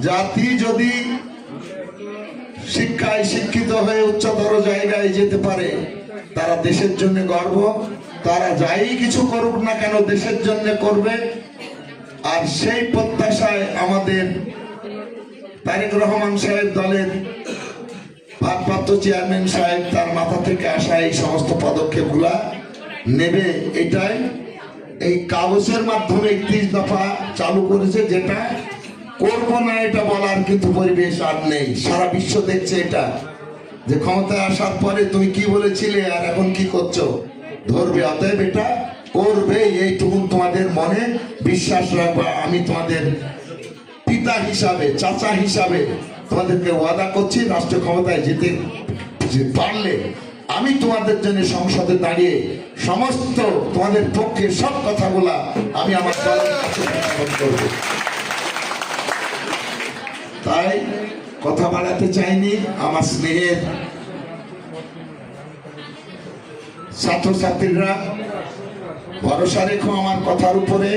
জাতি যদি শিক্ষায় শিক্ষিত হয়ে উচ্চতর জায়গায় যেতে পারে, তারা দেশের জন্য গর্ব। তারা যাই কিছু করুক না কেন দেশের জন্য করবে। আর সেই প্রত্যাশায় আমাদের তারেক রহমান সাহেব দলের ভারপ্রাপ্ত চেয়ারম্যান সাহেব তার মাথা থেকে আসা এই সমস্ত পদক্ষেপগুলা নেবে। এটাই এই কাগজের মাধ্যমে 31 দফা চালু করেছে, যেটা করব না এটা বলার কিন্তু পরিবেশ আর নেই। সারা বিশ্ব দেখছে এটা, যে ক্ষমতায় আসার পরে তুমি কি বলেছিলে আর এখন কি করছো, ধরবে। অতএব এটা করবে, এইটুকু তোমাদের মনে বিশ্বাস রাখবা। আমি তোমাদের পিতা হিসাবে, চাচা হিসাবে তোমাদেরকে ওয়াদা করছি, রাষ্ট্র ক্ষমতায় যেতে পারলে আমি তোমাদের জন্য সংসদে দাঁড়িয়ে সমস্ত তোমাদের পক্ষে সব কথাগুলা আমি আমার দলের কাছে উপস্থাপন করব। তাই কথা বাড়াতে চাইনি। আমার স্নেহের ছাত্রছাত্রীরা ভরসা রেখো আমার কথার উপরে।